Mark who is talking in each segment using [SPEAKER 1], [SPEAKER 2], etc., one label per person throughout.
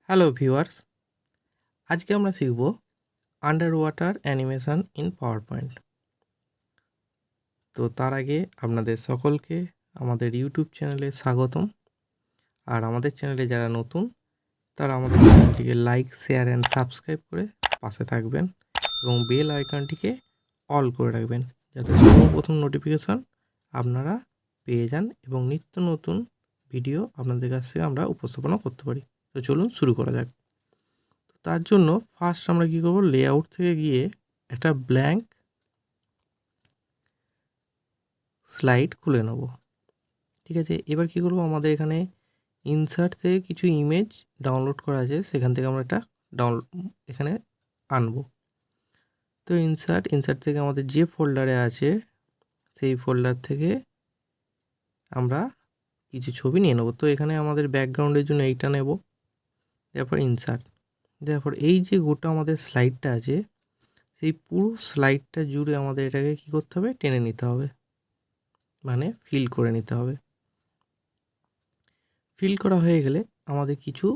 [SPEAKER 1] Hello viewers, আজকে আমরা শিখব under water animation in power point. তো তার আগে আপনাদের সকলকে আমাদের ইউটিউব চ্যানেলে স্বাগতম। আর আমাদের চ্যানেলে যারা নতুন তারা আমাদের চ্যানেলটিকে লাইক, শেয়ার অ্যান্ড সাবস্ক্রাইব করে পাশে থাকবেন এবং বেল আইকনটিকে অল করে রাখবেন, যাতে সর্বপ্রথম নোটিফিকেশন আপনারা পেয়ে যান এবং নিত্য নতুন ভিডিও আপনাদের কাছ থেকে আমরা উপস্থাপনা করতে পারি। তো চলুন শুরু করা যাক। তার জন্য ফার্স্ট আমরা কী করব, লেআউট থেকে গিয়ে একটা ব্ল্যাঙ্ক স্লাইড খুলে নেব। ঠিক আছে, এবার কী করব, আমাদের এখানে ইনসার্ট থেকে কিছু ইমেজ ডাউনলোড করা আছে, সেখান থেকে আমরা এটা এখানে আনবো। তো ইনসার্ট থেকে আমাদের যে ফোল্ডারে আছে সেই ফোল্ডার থেকে আমরা কিছু ছবি নিয়ে নেব। তো এখানে আমাদের ব্যাকগ্রাউন্ডের জন্য এইটা নেব, তারপর ইনসার্ট, তারপর এই যে গোটা আমাদের স্লাইডটা আছে সেই পুরো স্লাইডটা জুড়ে আমাদের এটাকে কী করতে হবে, টেনে নিতে হবে, মানে ফিল করে নিতে হবে। ফিল করা হয়ে গেলে আমাদের কিছু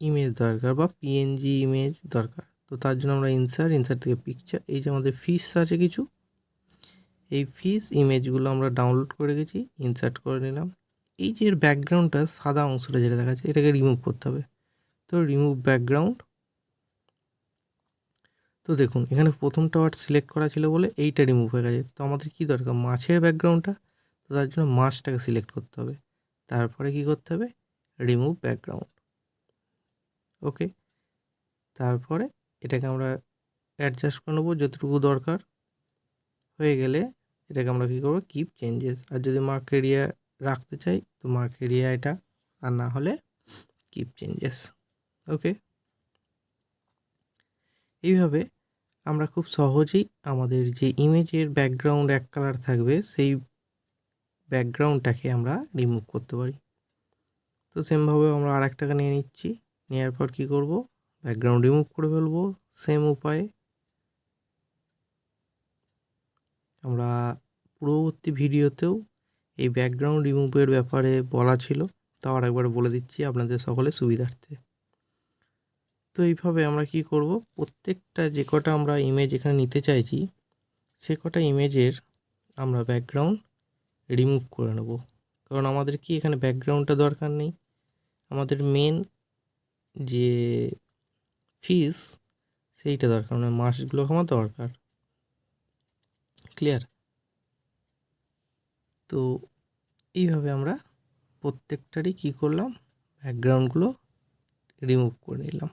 [SPEAKER 1] ইমেজ দরকার বা পিএনজি ইমেজ দরকার। তো তার জন্য আমরা ইনসার্ট থেকে পিকচার, এই যে আমাদের ফিস আছে কিছু, এই ফিস ইমেজগুলো আমরা ডাউনলোড করে গেছি, ইনসার্ট করে নিলাম। এই যে এর ব্যাকগ্রাউন্ডটা সাদা অংশটা যেটা দেখাচ্ছে এটাকে রিমুভ করতে হবে। তো রিমুভ ব্যাকগ্রাউন্ড, তো দেখুন এখানে প্রথমটা ওয়ার্ড সিলেক্ট করা ছিল বলে এইটা রিমুভ হয়ে গেছে। তো আমাদের কি দরকার, মাছের ব্যাকগ্রাউন্ডটা, তো তার জন্য মাছটাকে সিলেক্ট করতে হবে, তারপরে কি করতে হবে, রিমুভ ব্যাকগ্রাউন্ড। ওকে, তারপরে এটাকে আমরা অ্যাডজাস্ট করে নেবো যতটুকু দরকার। হয়ে গেলে এটাকে আমরা কী করবো, কিপ চেঞ্জেস। আর যদি মার্ক এরিয়া রাখতে চাই তো মার্ক এরিয়া এটা, আর না হলে কিপ চেঞ্জেস। ওকে, এইভাবে আমরা খুব সহজেই আমাদের যে ইমেজের ব্যাকগ্রাউন্ড এক কালার থাকবে সেই ব্যাকগ্রাউন্ডটাকে আমরা রিমুভ করতে পারি। তো সেমভাবে আমরা আর একটাকে নিয়ে নিচ্ছি, নেওয়ার পর কী করব, ব্যাকগ্রাউন্ড রিমুভ করে ফেলবো। সেম উপায়ে আমরা পূর্ববর্তী ভিডিওতেও এই ব্যাকগ্রাউন্ড রিমুভের ব্যাপারে বলা ছিল, তাও আর একবার বলে দিচ্ছি আপনাদের সকলের সুবিধার্থে। তো এইভাবে আমরা কি করব, প্রত্যেকটা যে কটা আমরা ইমেজ এখানে নিতে চাইছি সে কটা ইমেজের আমরা ব্যাকগ্রাউন্ড রিমুভ করে নেব। কারণ আমাদের কি এখানে ব্যাকগ্রাউন্ডটা দরকার নেই, আমাদের মেন যে ফিস সেইটা দরকার, মানে মাসগুলো আমার দরকার। ক্লিয়ার? তো এইভাবে আমরা প্রত্যেকটারই কী করলাম, ব্যাকগ্রাউন্ডগুলো রিমুভ করে নিলাম।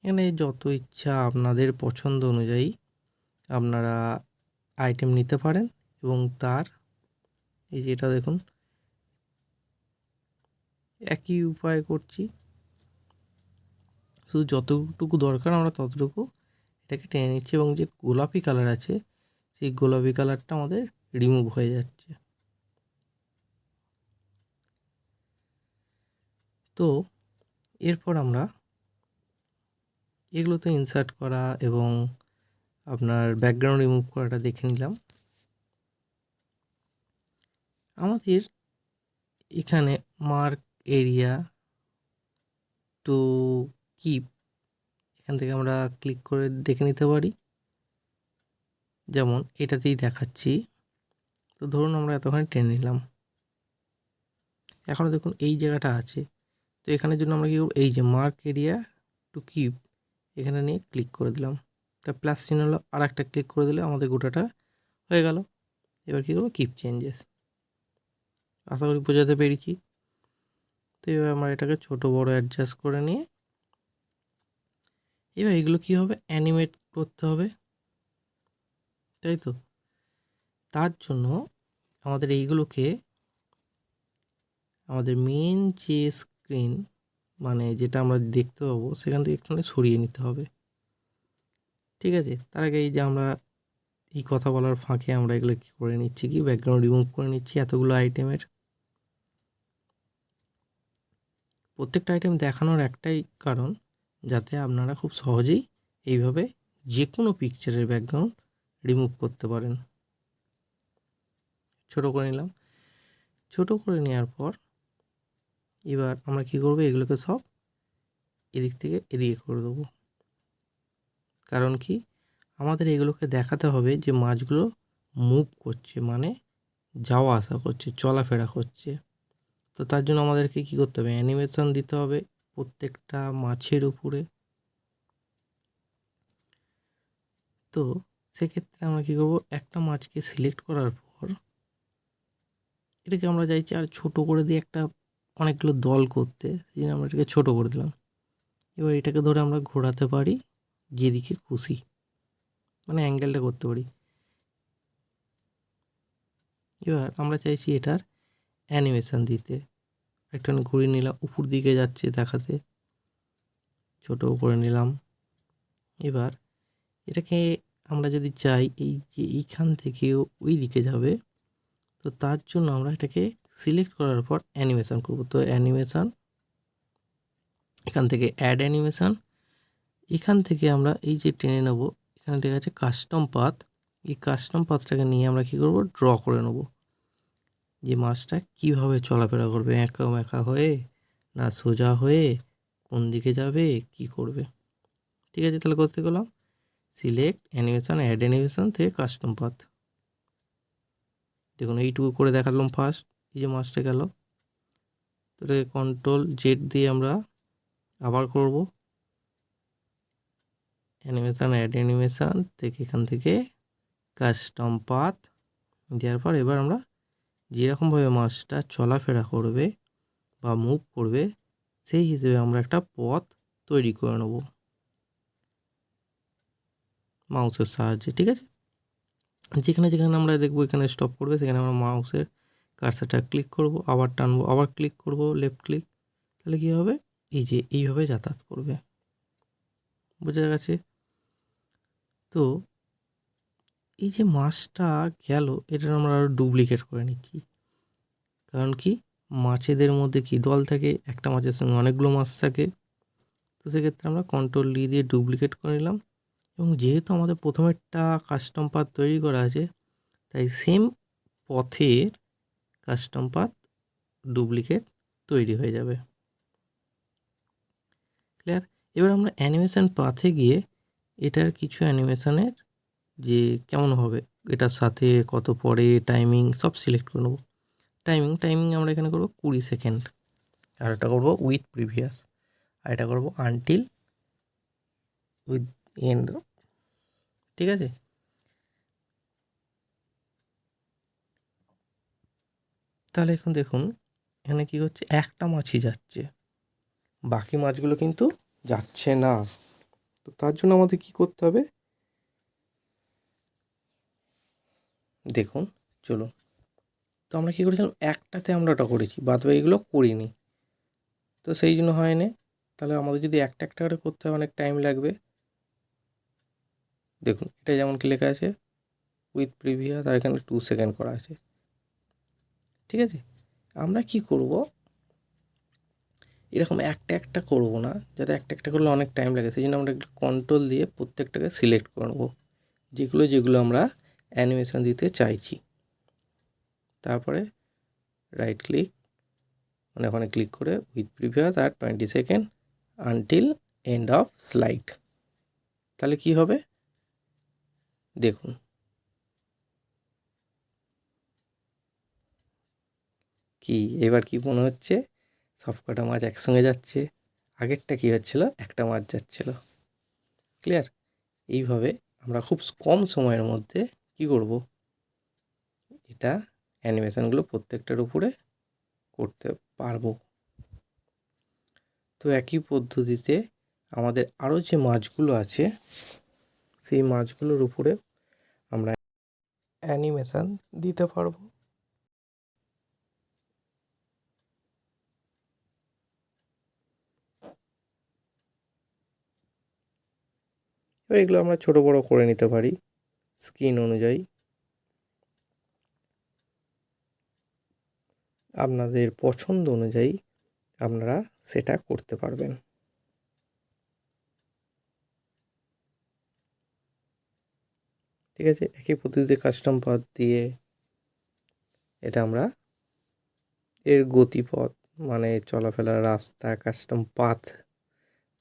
[SPEAKER 1] এখানে যত ইচ্ছা আপনাদের পছন্দ অনুযায়ী আপনারা আইটেম নিতে পারেন এবং তার এই যেটা দেখুন একই উপায় করছি, শুধু যতটুকু দরকার আমরা ততটুকু এটাকে টেনে নিচ্ছি এবং যে গোলাপি কালার আছে সেই গোলাপি কালারটা আমাদের রিমুভ হয়ে যাচ্ছে। তো এরপর আমরা এগুলো তো ইনসার্ট করা এবং আপনার ব্যাকগ্রাউন্ড রিমুভ করাটা দেখে নিলাম। আমাদের এখানে মার্ক এরিয়া টু কিপ, এখান থেকে আমরা ক্লিক করে দেখে নিতে পারি, যেমন এটাতেই দেখাচ্ছি। তো ধরুন আমরা এতখানি টেনে নিলাম, এখনও দেখুন এই জায়গাটা আছে। তো এখানের জন্য আমরা কী করব, এই যে মার্ক এরিয়া টু কিপ এখানে নিয়ে ক্লিক করে দিলাম, তা প্লাস চিহ্ন হলো, আর একটা ক্লিক করে দিলে আমাদের গোটাটা হয়ে গেল। এবার কী করবো, কিপ চেঞ্জেস। আশা করি বোঝাতে পেরেছি। তো এবার আমরা এটাকে ছোট বড় অ্যাডজাস্ট করে নিয়ে এবার এগুলো কী হবে, অ্যানিমেট করতে হবে, তাই তো? তার জন্য আমাদের এইগুলোকে আমাদের মেন যে স্ক্রিন, মানে যেটা আমরা দেখতে পাবো সেখান থেকে একটুখানি সরিয়ে নিতে হবে। ঠিক আছে, তার আগে এই যে আমরা এই কথা বলার ফাঁকে আমরা এগুলো কী করে নিচ্ছি, কি ব্যাকগ্রাউন্ড রিমুভ করে নিচ্ছি এতগুলো আইটেমের। প্রত্যেকটা আইটেম দেখানোর একটাই কারণ, যাতে আপনারা খুব সহজেই এইভাবে যে কোনো পিকচারের ব্যাকগ্রাউন্ড রিমুভ করতে পারেন। ছোটো করে নিলাম, ছোটো করে নেওয়ার পর এবার আমরা কি করব, এগুলোকে সব এদিক থেকে এদিকে করে দেবো। কারণ কি, আমাদের এগুলোকে দেখাতে হবে যে মাছগুলো মুভ করছে, মানে যাওয়া আসা করছে, চলাফেরা করছে। তো তার জন্য আমাদেরকে কি করতে হবে, অ্যানিমেশন দিতে হবে প্রত্যেকটা মাছের উপরে। তো সেক্ষেত্রে আমরা কী করব, একটা মাছকে সিলেক্ট করার পর এটাকে আমরা চাইছি আর ছোট করে দিয়ে একটা অনেকগুলো দল করতে, সেই জন্য আমরা এটাকে ছোটো করে দিলাম। এবার এটাকে ধরে আমরা ঘোরাতে পারি যেদিকে খুশি, মানে অ্যাঙ্গেলটা করতে পারি। এবার আমরা চাইছি এটার অ্যানিমেশন দিতে, একটা ঘুরিয়ে নিলাম, উপর দিকে যাচ্ছে দেখাতে, ছোটো করে নিলাম। এবার এটাকে আমরা যদি চাই এই যে এইখান থেকে ওই দিকে যাবে, তো তার জন্য আমরা এটাকে সিলেক্ট করার পর অ্যানিমেশন করব। তো অ্যানিমেশন, এখান থেকে অ্যাড অ্যানিমেশন, এখান থেকে আমরা এই যে টেনে নেব, এখানে দেখা যাচ্ছে কাস্টম পাথ, এই কাস্টম পাথটাকে নিয়ে আমরা কী করব, ড্র করে নেব যে মাছটা কীভাবে চলাফেরা করবে, একা একা হয়ে না সোজা হয়ে, কোন দিকে যাবে, কি করবে। ঠিক আছে, তাহলে করতে গেলাম সিলেক্ট অ্যানিমেশন, অ্যাড অ্যানিমেশন থেকে কাস্টম পাথ। দেখুন এইটুকু করে দেখালাম ফার্স্ট, এই যে মাছটা গেল। তো এটাকে কন্ট্রোল জেড দিয়ে আমরা আবার করব অ্যানিমেশন, অ্যাড অ্যানিমেশন থেকে এখান থেকে কাস্টম পাথ দেওয়ার পর এবার আমরা যেরকমভাবে মাছটা চলাফেরা করবে বা মুভ করবে সেই হিসেবে আমরা একটা পথ তৈরি করে নেব মাউসের সাহায্যে। ঠিক আছে, যেখানে যেখানে আমরা দেখবো এখানে স্টপ করবে, সেখানে আমরা মাউসের কার্সারটা ক্লিক করব, আবার টানবো, আবার ক্লিক করব, লেফট ক্লিক, তাহলে কী হবে, এই যে এইভাবে যাতায়াত করবে। বোঝা গেছে? তো এই যে মাছটা গেল, এটা আমরা আরও ডুপ্লিকেট করে নিচ্ছি। কারণ কি, মাছেদের মধ্যে কি দল থাকে, একটা মাছের সঙ্গে অনেকগুলো মাছ থাকে। তো সেক্ষেত্রে আমরা কন্ট্রোল ডি দিয়ে ডুপ্লিকেট করে নিলাম। এবং যেহেতু আমাদের প্রথমেরটা কাস্টম পাথ তৈরি করা আছে, তাই সেম পথের কাস্টম পাথ ডুপ্লিকেট তৈরি হয়ে যাবে। ক্লিয়ার? এবার আমরা অ্যানিমেশন পাথে গিয়ে এটার কিছু অ্যানিমেশনের যে কেমন হবে, এটার সাথে কত পরে, টাইমিং সব সিলেক্ট করে নেবো। টাইমিং আমরা এখানে করবো 20 সেকেন্ড, আর এটা করবো উইথ প্রিভিয়াস, আর এটা করবো আনটিল উইথ এন্ড। ঠিক আছে, তাহলে এখন দেখুন এখানে কি হচ্ছে, একটা মাছই যাচ্ছে, বাকি মাছগুলো কিন্তু যাচ্ছে না। তো তার জন্য আমাদের কি করতে হবে, দেখুন চলুন। তো আমরা কী করেছিলাম, একটাতে আমরা ওটা করেছি, বাদ বাকিগুলো করিনি, তো সেই জন্য হয়নি। তাহলে আমাদের যদি একটা একটা করে করতে হয় অনেক টাইম লাগবে। দেখুন এটা যেমন কি লেখা আছে উইথ প্রিভিয়াস, আর এখানে 2 সেকেন্ড করা আছে। ঠিক আছে, আমরা কি করব, এরকম একটা একটা করব না, যাতে একটা একটা করলে অনেক টাইম লাগে, সেই জন্য আমরা একটা কন্ট্রোল দিয়ে প্রত্যেকটাকে সিলেক্ট করে নেবো, যেগুলো যেগুলো আমরা অ্যানিমেশন দিতে চাইছি। তারপরে রাইট ক্লিক, মানে ওখানে ক্লিক করে উইথ প্রিভিয়াস আর 20 second until end of slide. তাহলে কি হবে, দেখুন কি এবার কি মনে হচ্ছে, সবকটা মাছ একসঙ্গে যাচ্ছে। আগেরটা কি হচ্ছিল, একটা মাছ যাচ্ছিল। ক্লিয়ার? এইভাবে আমরা খুব কম সময়ের মধ্যে কি করব, এটা অ্যানিমেশনগুলো প্রত্যেকটার উপরে করতে পারবো। তো একই পদ্ধতিতে আমাদের আরও যে মাছগুলো আছে, সেই মাছগুলোর উপরে আমরা অ্যানিমেশন দিতে পারবো। এবার এগুলো আমরা ছোটো বড়ো করে নিতে পারি স্ক্রিন অনুযায়ী, আপনাদের পছন্দ অনুযায়ী আপনারা সেটা করতে পারবেন। ঠিক আছে, একই পদ্ধতিতে কাস্টম পাথ দিয়ে এটা আমরা এর গতিপথ মানে চলাফেরার রাস্তা, কাস্টম পাথ,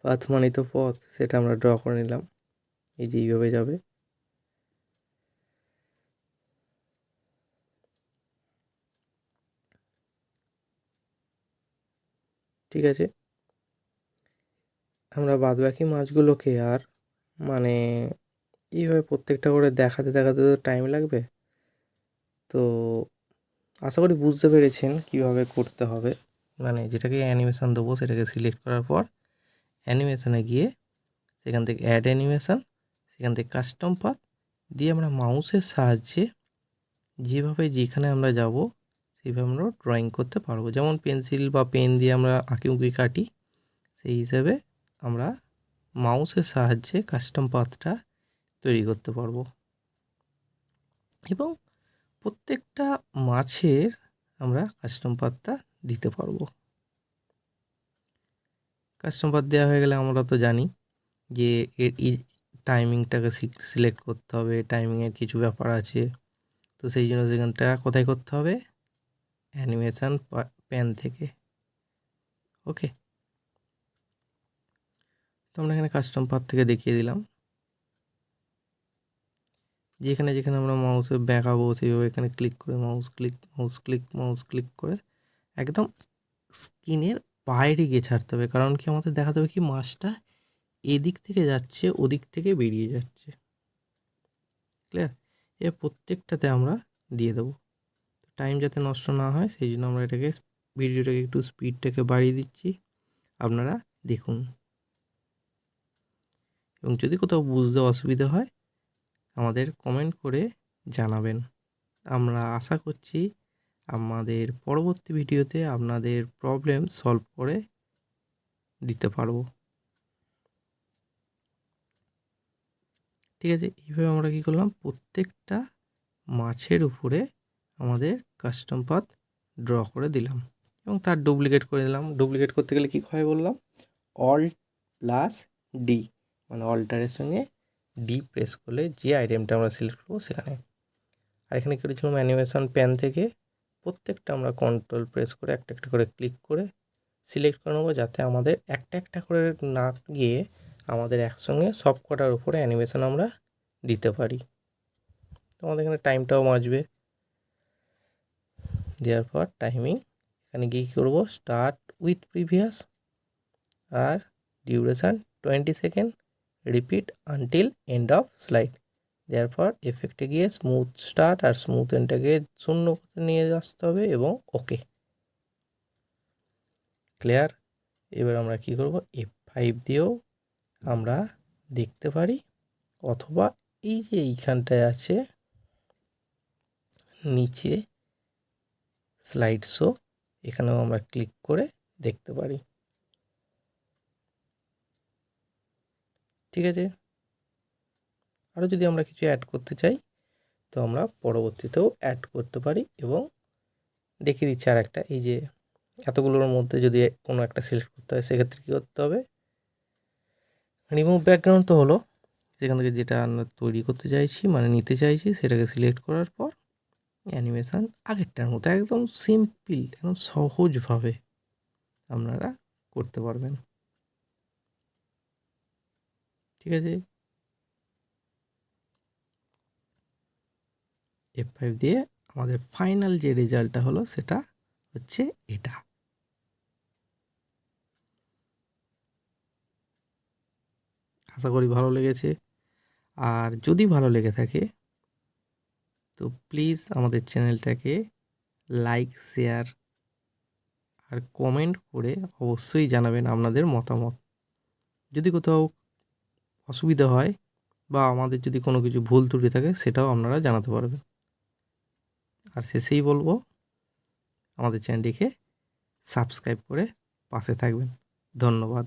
[SPEAKER 1] পাথ মানে তো পথ, সেটা আমরা ড্র করে নিলাম। এই যে এইভাবে যাবে। ঠিক আছে, আমরা বাদবাকি মাছগুলোকে আর মানে এইভাবে প্রত্যেকটা করে দেখাতে দেখাতে তো টাইম লাগবে। তো আশা করি বুঝতে পেরেছেন কিভাবে করতে হবে। মানে যেটাকে অ্যানিমেশন দেবো সেটাকে সিলেক্ট করার পর অ্যানিমেশনে গিয়ে সেখান থেকে অ্যাড অ্যানিমেশন, সেখান থেকে কাস্টম পাথ দিয়ে আমরা মাউসের সাহায্যে যেভাবে যেখানে আমরা যাব সেইভাবে আমরা ড্রয়িং করতে পারবো। যেমন পেন্সিল বা পেন দিয়ে আমরা আঁকিউকি কাটি, সেই হিসেবে আমরা মাউসের সাহায্যে কাস্টম পাথটা তৈরি করতে পারবো এবং প্রত্যেকটা মাছের আমরা কাস্টম পাথটা দিতে পারবো। কাস্টম পাথ দেওয়া হয়ে গেলে আমরা তো জানি যে এর টাইমিংটাকে সিলেক্ট করতে হবে, টাইমিংয়ের কিছু ব্যাপার আছে। তো সেই জন্য সেখানটা কোথায় করতে হবে, অ্যানিমেশন প্যান থেকে। ওকে, তো আমরা এখানে কাস্টম পাথ থেকে দেখিয়ে দিলাম। যেখানে যেখানে আমরা মাউসে বেঁকাবো সেইভাবে এখানে ক্লিক করে মাউস ক্লিক করে একদম স্ক্রিনের বাইরে গিয়ে ছাড়তে হবে। কারণ কি আমাদের দেখাতে হবে কি মাছটা এদিক থেকে যাচ্ছে, ওদিক থেকে বেরিয়ে যাচ্ছে। ক্লিয়ার? এ প্রত্যেকটাতে আমরা দিয়ে দেবো। টাইম যাতে নষ্ট না হয় সেই জন্য আমরা এটাকে ভিডিওটাকে একটু স্পিডটাকে বাড়িয়ে দিচ্ছি, আপনারা দেখুন। এবং যদি কোথাও বুঝতে অসুবিধা হয় আমাদের কমেন্ট করে জানাবেন। আমরা আশা করছি আমাদের পরবর্তী ভিডিওতে আপনাদের প্রবলেম সলভ করে দিতে পারবো। ঠিক আছে, এইভাবে আমরা কী করলাম, প্রত্যেকটা মাছের উপরে আমাদের কাস্টম পাথ ড্র করে দিলাম এবং তার ডুপ্লিকেট করে দিলাম। ডুপ্লিকেট করতে গেলে কী হয় বললাম, অল্ট প্লাস ডি, মানে অল্টারের সঙ্গে ডি প্রেস করলে যে আইটেমটা আমরা সিলেক্ট করবো সেখানে। আর এখানে করেছিলাম অ্যানিমেশন প্যান থেকে প্রত্যেকটা আমরা কন্ট্রোল প্রেস করে একটা একটা করে ক্লিক করে সিলেক্ট করে নেবো, যাতে আমাদের একটা একটা করে না গিয়ে আমাদের একসঙ্গে সব কটার উপরে অ্যানিমেশন আমরা দিতে পারি। তো আমাদের এখানে টাইমটাও বাঁচবে। দেওয়ার পর টাইমিং এখানে গিয়ে কী করবো, স্টার্ট উইথ প্রিভিয়াস আর duration 20 second, repeat until end of slide. দেওয়ার পর এফেক্টে গিয়ে স্মুথ স্টার্ট আর স্মুথ এন্ডটাকে 0 করে নিয়ে আসতে হবে এবং ওকে। ক্লিয়ার? এবার আমরা কি করব, F5 দিয়েও আমরা দেখতে পারি, অথবা এই যে এইখানটায় আছে নিচে স্লাইড শো, এখানেও আমরা ক্লিক করে দেখতে পারি। ঠিক আছে, আরও যদি আমরা কিছু অ্যাড করতে চাই তো আমরা পরবর্তীতেও অ্যাড করতে পারি এবং দেখিয়ে দিচ্ছি আর একটা। এই যে এতগুলোর মধ্যে যদি কোনো একটা সিলেক্ট করতে হয় সেক্ষেত্রে কী করতে হবে, রিমুভ ব্যাকগ্রাউন্ড তো হলো, সেখান থেকে যেটা আমরা তৈরি করতে চাইছি মানে নিতে চাইছি সেটাকে সিলেক্ট করার পর অ্যানিমেশান আগেরটার মতো একদম সিম্পল, একদম সহজভাবে আপনারা করতে পারবেন। ঠিক আছে, F5 দিয়ে আমাদের ফাইনাল যে রেজাল্টটা হলো সেটা হচ্ছে এটা। আশা করি ভালো লেগেছে, আর যদি ভালো লেগে থাকে তো প্লিজ আমাদের চ্যানেলটাকে লাইক, শেয়ার আর কমেন্ট করে অবশ্যই জানাবেন আপনাদের মতামত। যদি কোথাও অসুবিধা হয় বা আমাদের যদি কোনো কিছু ভুল ত্রুটি থাকে সেটাও আপনারা জানাতে পারবেন। আর শেষেই বলবো আমাদের চ্যানেলটিকে সাবস্ক্রাইব করে পাশে থাকবেন। ধন্যবাদ।